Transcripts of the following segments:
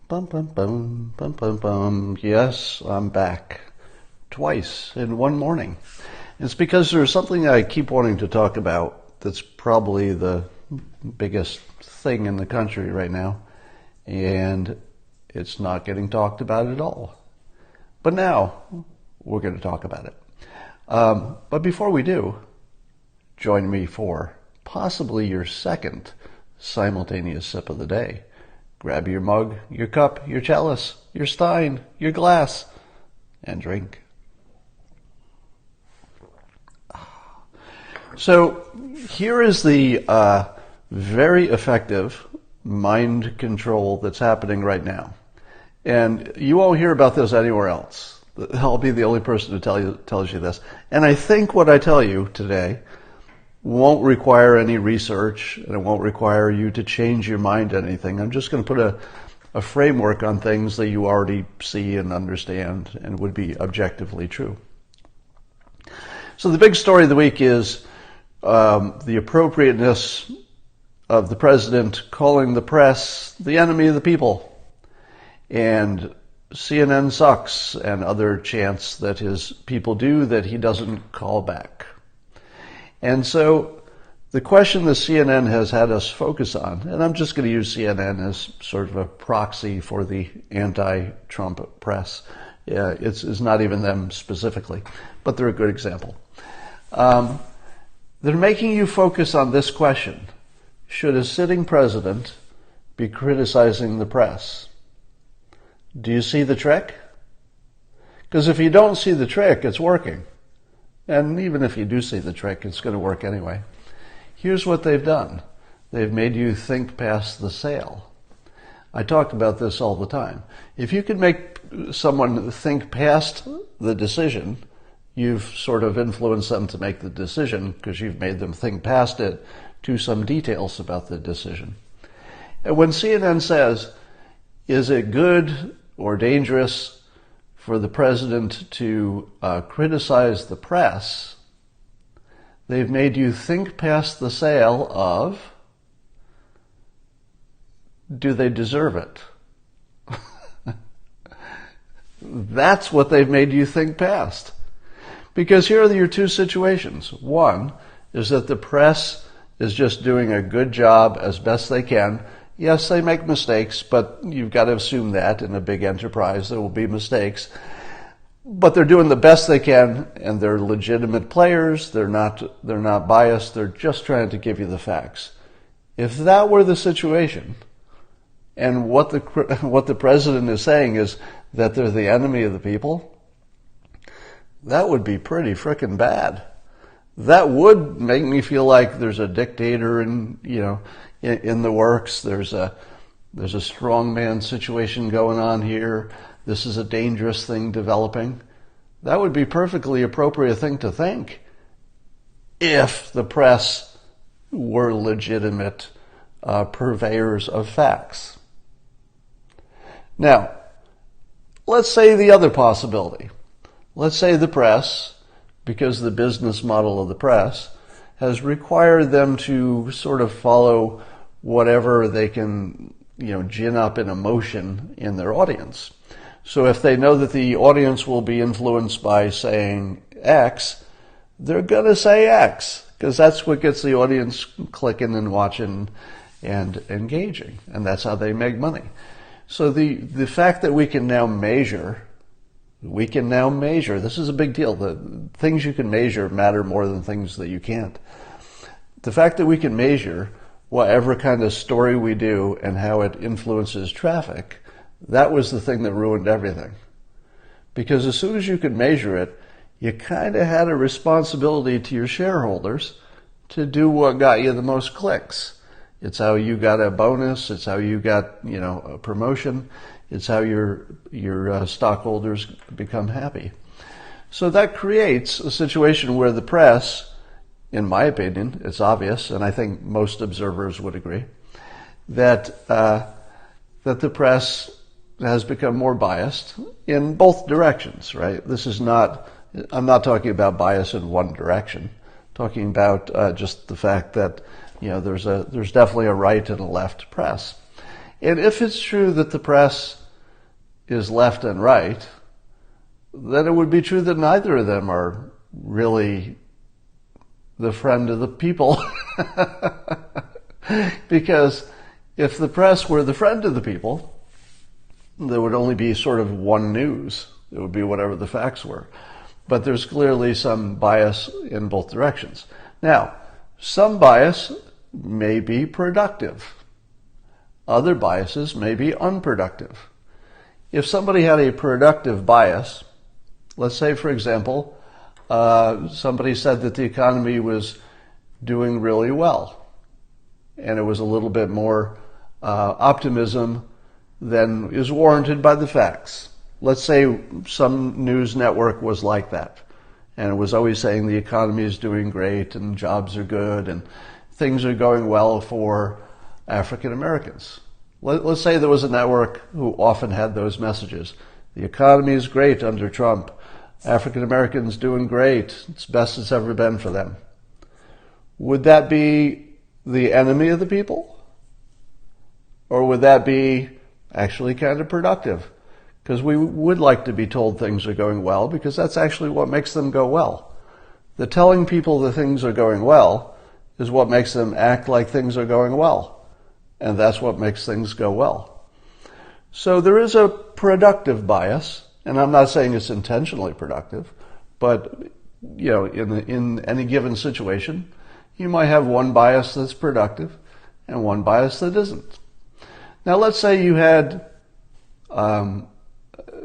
Bum, bum, bum, bum, bum, bum. Yes, I'm back. Twice in one morning. It's because there's something I keep wanting to talk about that's probably the biggest thing in the country right now, and it's not getting talked about at all. But now, we're going to talk about it. But before we do, join me for possibly your second simultaneous sip of the day. Grab your mug, your cup, your chalice, your stein, your glass, and drink. So here is the very effective mind control that's happening right now. And you won't hear about this anywhere else. I'll be the only person to tells you this. And I think what I tell you today won't require any research, and it won't require you to change your mind to anything. I'm just going to put a framework on things that you already see and understand and would be objectively true. So the big story of the week is the appropriateness of the president calling the press the enemy of the people, and CNN sucks, and other chants that his people do that he doesn't call back. And so the question that CNN has had us focus on, and I'm just going to use CNN as sort of a proxy for the anti-Trump press. It's not even them specifically, but they're a good example. They're making you focus on this question: should a sitting president be criticizing the press? Do you see the trick? Because if you don't see the trick, it's working. And even if you do see the trick, it's going to work anyway. Here's what they've done. They've made you think past the sale. I talked about this all the time. If you can make someone think past the decision, you've sort of influenced them to make the decision because you've made them think past it to some details about the decision. And when CNN says, is it good or dangerous for the president to criticize the press, they've made you think past the sale of, do they deserve it? That's what they've made you think past. Because here are your two situations. One is that the press is just doing a good job as best they can. Yes, they make mistakes, but you've got to assume that in a big enterprise there will be mistakes. But they're doing the best they can, and they're legitimate players. They're not biased. They're just trying to give you the facts. If that were the situation, and what the president is saying is that they're the enemy of the people, that would be pretty frickin' bad. That would make me feel like there's a dictator in the works. There's a strongman situation going on here. This is a dangerous thing developing. That would be perfectly appropriate thing to think if the press were legitimate purveyors of facts. Now, let's say the other possibility. Let's say the press, because the business model of the press has required them to sort of follow whatever they can, gin up in emotion in their audience. So if they know that the audience will be influenced by saying X, they're going to say X, because that's what gets the audience clicking and watching and engaging, and that's how they make money. So the fact that we can now measure, this is a big deal. The things you can measure matter more than things that you can't. The fact that we can measure whatever kind of story we do and how it influences traffic, that was the thing that ruined everything. Because as soon as you could measure it, you kind of had a responsibility to your shareholders to do what got you the most clicks. It's how you got a bonus. It's how you got, a promotion. It's how your stockholders become happy. So that creates a situation where the press, in my opinion, it's obvious, and I think most observers would agree, that the press has become more biased in both directions, right? I'm not talking about bias in one direction. I'm talking about just the fact that there's definitely a right and a left press. And if it's true that the press is left and right, then it would be true that neither of them are really the friend of the people. Because if the press were the friend of the people, there would only be sort of one news. It would be whatever the facts were. But there's clearly some bias in both directions. Now, some bias may be productive. Other biases may be unproductive. If somebody had a productive bias, let's say, for example, somebody said that the economy was doing really well, and it was a little bit more optimism than is warranted by the facts. Let's say some news network was like that, and it was always saying the economy is doing great and jobs are good and things are going well for African Americans. Let's say there was a network who often had those messages. The economy is great under Trump. African Americans doing great. It's best it's ever been for them. Would that be the enemy of the people? Or would that be actually kind of productive? Because we would like to be told things are going well, because that's actually what makes them go well. The telling people that things are going well is what makes them act like things are going well. And that's what makes things go well. So there is a productive bias, and I'm not saying it's intentionally productive, but in any given situation, you might have one bias that's productive and one bias that isn't. Now let's say you had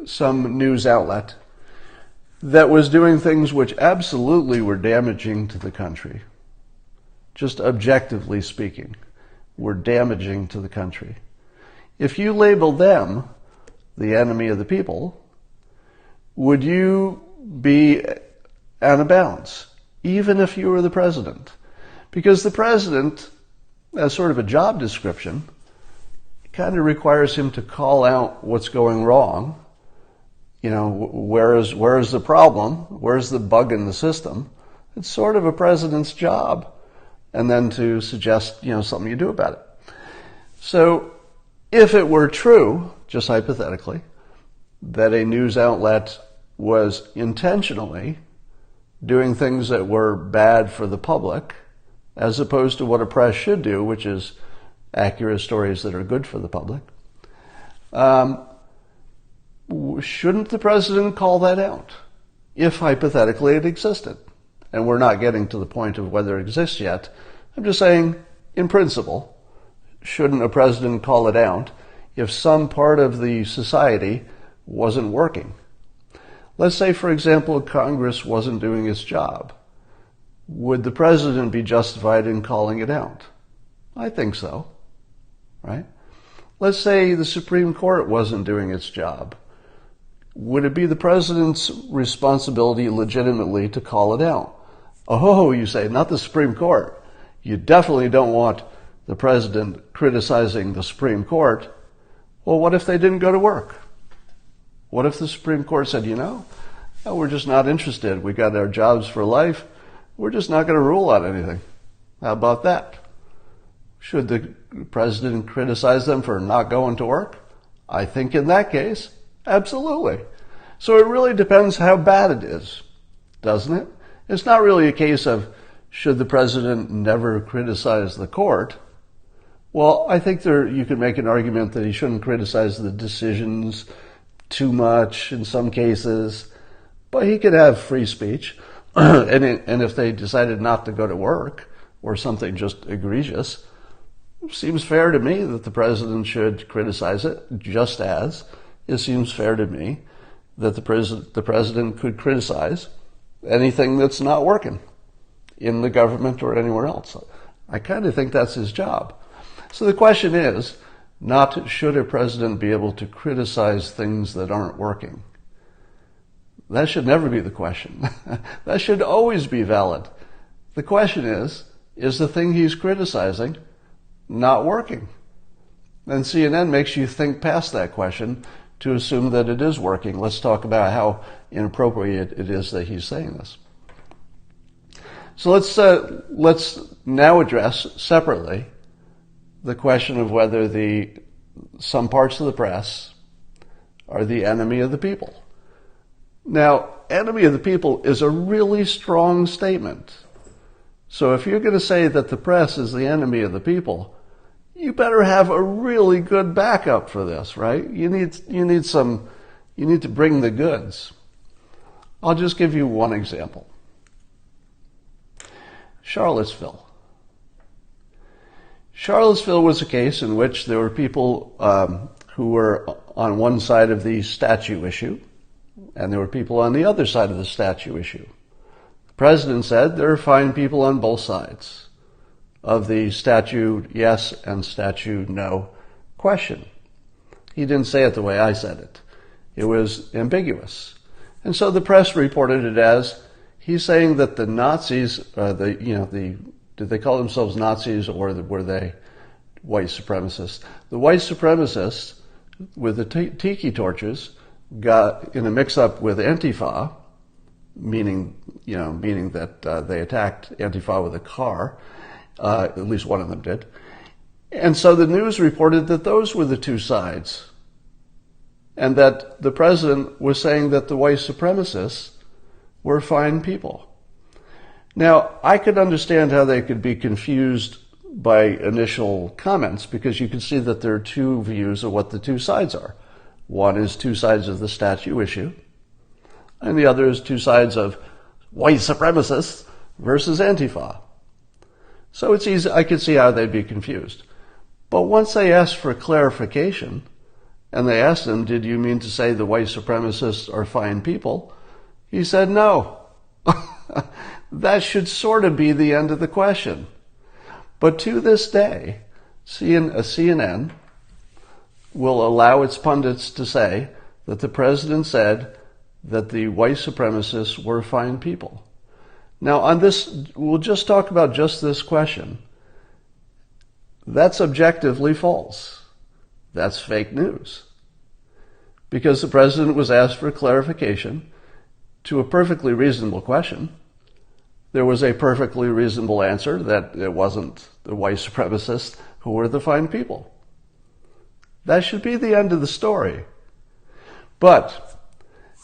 some news outlet that was doing things which absolutely were damaging to the country, just objectively speaking, were damaging to the country. If you label them the enemy of the people, would you be out of bounds, even if you were the president? Because the president, as sort of a job description, kind of requires him to call out what's going wrong. Where is the problem? Where's the bug in the system? It's sort of a president's job. And then to suggest, something you do about it. So if it were true, just hypothetically, that a news outlet was intentionally doing things that were bad for the public, as opposed to what a press should do, which is accurate stories that are good for the public, shouldn't the president call that out, if hypothetically it existed? And we're not getting to the point of whether it exists yet. I'm just saying, in principle, shouldn't a president call it out if some part of the society wasn't working? Let's say, for example, Congress wasn't doing its job. Would the president be justified in calling it out? I think so, right? Let's say the Supreme Court wasn't doing its job. Would it be the president's responsibility legitimately to call it out? Oh, you say, not the Supreme Court. You definitely don't want the president criticizing the Supreme Court. Well, what if they didn't go to work? What if the Supreme Court said, we're just not interested. We got our jobs for life. We're just not going to rule out anything. How about that? Should the president criticize them for not going to work? I think in that case, absolutely. So it really depends how bad it is, doesn't it? It's not really a case of should the president never criticize the court. Well, I think you could make an argument that he shouldn't criticize the decisions too much in some cases, but he could have free speech. And if they decided not to go to work or something just egregious, it seems fair to me that the president should criticize it, just as it seems fair to me that the president could criticize anything that's not working in the government or anywhere else. I kind of think that's his job. So the question is, not should a president be able to criticize things that aren't working. That should never be the question. That should always be valid. The question is the thing he's criticizing not working? And CNN makes you think past that question to assume that it is working. Let's talk about how inappropriate it is that he's saying this. So let's now address separately the question of whether the some parts of the press are the enemy of the people. Now, enemy of the people is a really strong statement. So if you're going to say that the press is the enemy of the people, you better have a really good backup for this, right? You need to bring the goods. I'll just give you one example. Charlottesville. Charlottesville was a case in which there were people who were on one side of the statue issue, and there were people on the other side of the statue issue. The president said there are fine people on both sides of the statue yes and statue no question. He didn't say it the way I said it. It was ambiguous. And so the press reported it as he's saying that the Nazis, did they call themselves Nazis or were they white supremacists? The white supremacists with the tiki torches got in a mix-up with Antifa, meaning that they attacked Antifa with a car. At least one of them did. And so the news reported that those were the two sides, and that the president was saying that the white supremacists were fine people. Now, I could understand how they could be confused by initial comments, because you can see that there are two views of what the two sides are. One is two sides of the statue issue, and the other is two sides of white supremacists versus Antifa. So it's easy, I could see how they'd be confused. But once they asked for clarification, and they asked him, did you mean to say the white supremacists are fine people? He said no. That should sort of be the end of the question. But to this day, CNN will allow its pundits to say that the president said that the white supremacists were fine people. Now on this, we'll just talk about just this question. That's objectively false. That's fake news. Because the president was asked for clarification to a perfectly reasonable question. There was a perfectly reasonable answer that it wasn't the white supremacists who were the fine people. That should be the end of the story. But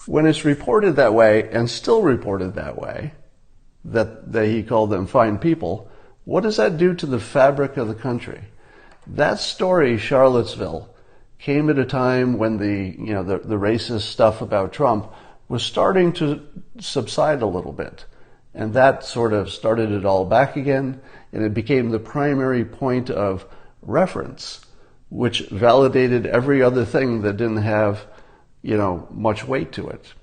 when it's reported that way, and still reported that way, that he called them fine people, what does that do to the fabric of the country? That story, Charlottesville, came at a time when the racist stuff about Trump was starting to subside a little bit. And that sort of started it all back again, and it became the primary point of reference, which validated every other thing that didn't have, much weight to it.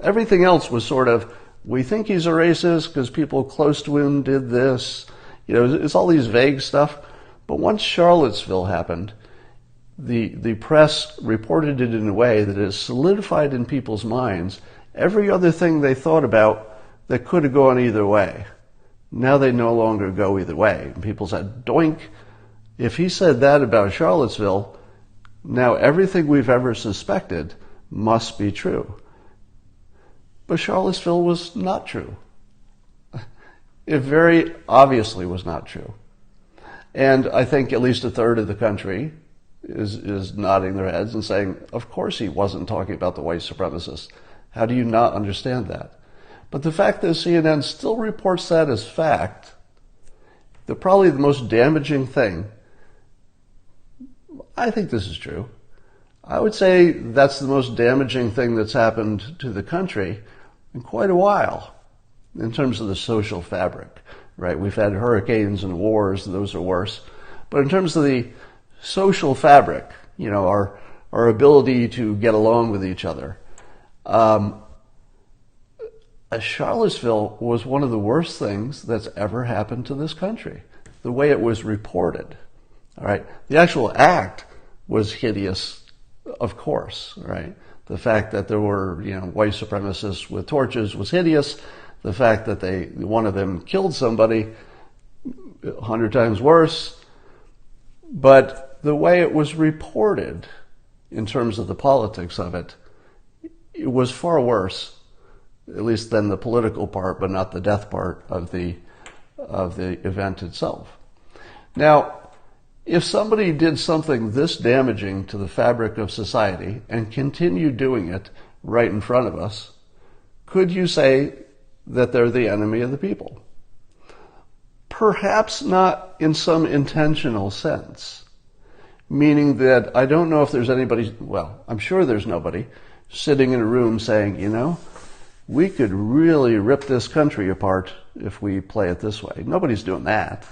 Everything else was sort of, we think he's a racist because people close to him did this. It's all these vague stuff. But once Charlottesville happened, the press reported it in a way that has solidified in people's minds every other thing they thought about that could have gone either way. Now they no longer go either way. And people said, doink, if he said that about Charlottesville, now everything we've ever suspected must be true. But Charlottesville was not true. It very obviously was not true. And I think at least a third of the country is nodding their heads and saying, of course he wasn't talking about the white supremacists. How do you not understand that? But the fact that CNN still reports that as fact, probably the most damaging thing, I think this is true. I would say that's the most damaging thing that's happened to the country in quite a while in terms of the social fabric, right? We've had hurricanes and wars, those are worse. But in terms of the social fabric, our ability to get along with each other, Charlottesville was one of the worst things that's ever happened to this country, the way it was reported. All right. The actual act was hideous, of course, right? The fact that there were, white supremacists with torches was hideous. The fact that one of them killed somebody, 100 times worse. But the way it was reported in terms of the politics of it, it was far worse, at least than the political part, but not the death part of the event itself. Now, If somebody did something this damaging to the fabric of society and continued doing it right in front of us, could you say that they're the enemy of the people? Perhaps not in some intentional sense, meaning that I don't know if there's anybody, well, I'm sure there's nobody sitting in a room saying, you know, we could really rip this country apart if we play it this way. Nobody's doing that.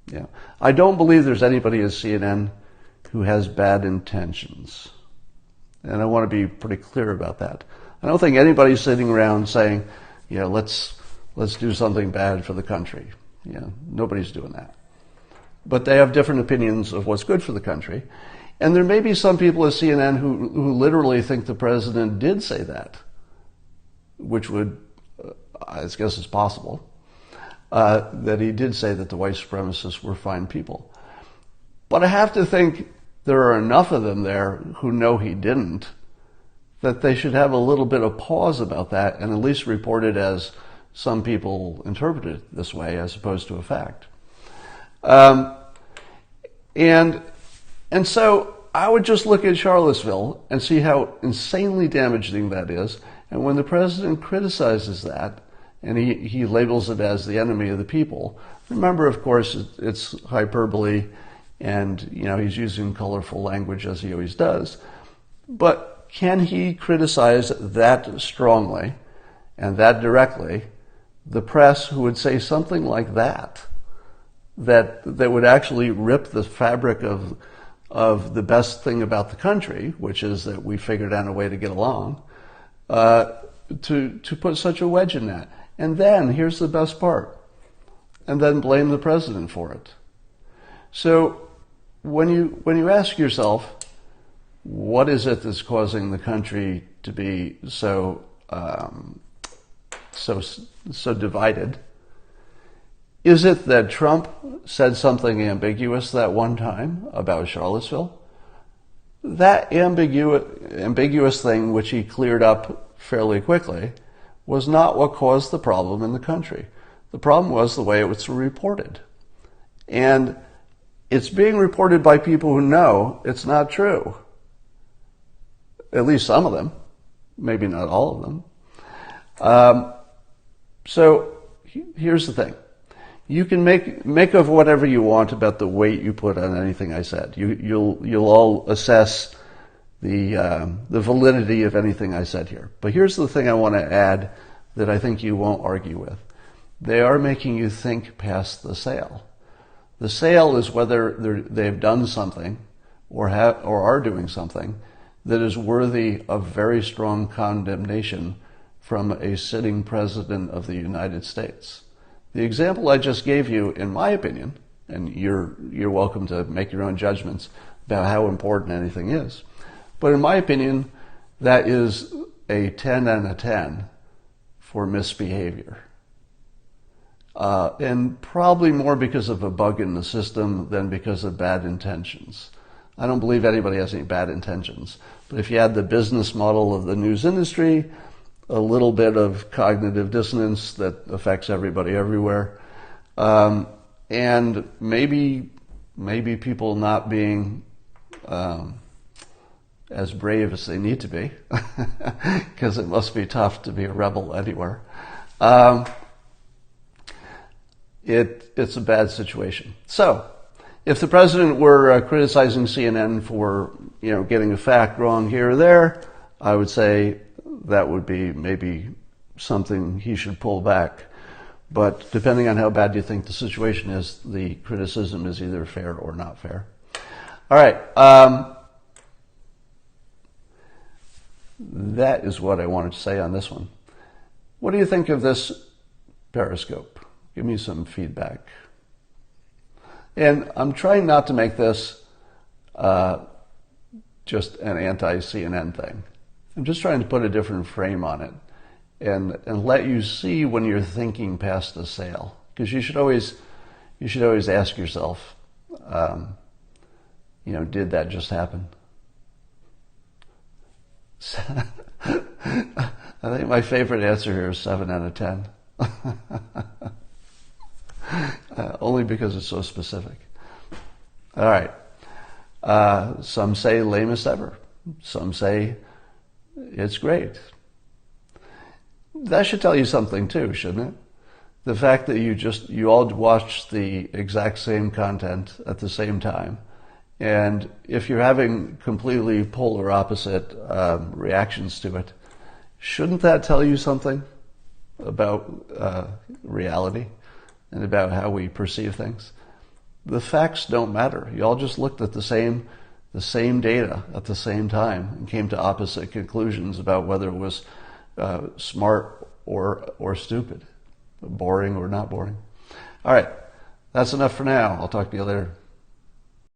Yeah. I don't believe there's anybody at CNN who has bad intentions. And I want to be pretty clear about that. I don't think anybody's sitting around saying, you know, let's do something bad for the country. You know, nobody's doing that. But they have different opinions of what's good for the country. And there may be some people at CNN who literally think the president did say that, which would, I guess is possible. That he did say that the white supremacists were fine people. But I have to think there are enough of them there who know he didn't, that they should have a little bit of pause about that and at least report it as some people interpret it this way as opposed to a fact. And so I would just look at Charlottesville and see how insanely damaging that is. And when the president criticizes that, and he labels it as the enemy of the people. Remember, of course, it's hyperbole, and you know he's using colorful language as he always does. But can he criticize that strongly and that directly the press who would say something like that would actually rip the fabric of the best thing about the country, which is that we figured out a way to get along, to put such a wedge in that? And then, here's the best part, and then blame the president for it. So when you ask yourself, what is it that's causing the country to be so divided? Is it that Trump said something ambiguous that one time about Charlottesville? That ambiguous thing, which he cleared up fairly quickly, was not what caused the problem in the country. The problem was the way it was reported. And it's being reported by people who know it's not true. At least some of them. Maybe not all of them. So here's the thing. You can make of whatever you want about the weight you put on anything I said. You'll all assess the validity of anything I said here. But here's the thing I want to add that I think you won't argue with. They are making you think past the sale. The sale is whether they've done something or are doing something that is worthy of very strong condemnation from a sitting president of the United States. The example I just gave you, in my opinion, and you're welcome to make your own judgments about how important anything is, but in my opinion, that is a 10 out of 10 for misbehavior. And probably more because of a bug in the system than because of bad intentions. I don't believe anybody has any bad intentions. But if you had the business model of the news industry, a little bit of cognitive dissonance that affects everybody everywhere, and maybe people not being as brave as they need to be, because it must be tough to be a rebel anywhere. It's a bad situation. So, if the president were criticizing CNN for getting a fact wrong here or there, I would say that would be maybe something he should pull back. But depending on how bad you think the situation is, the criticism is either fair or not fair. All right. That is what I wanted to say on this one. What do you think of this Periscope? Give me some feedback. And I'm trying not to make this just an anti-CNN thing. I'm just trying to put a different frame on it and let you see when you're thinking past a sale. Because you should always ask yourself, did that just happen? I think my favorite answer here is 7 out of 10. Only because it's so specific. All right. Some say lamest ever. Some say it's great. That should tell you something too, shouldn't it? The fact that you all watched the exact same content at the same time. And if you're having completely polar opposite reactions to it, shouldn't that tell you something about reality and about how we perceive things? The facts don't matter. You all just looked at the same data at the same time and came to opposite conclusions about whether it was smart or stupid, boring or not boring. All right, that's enough for now. I'll talk to you later.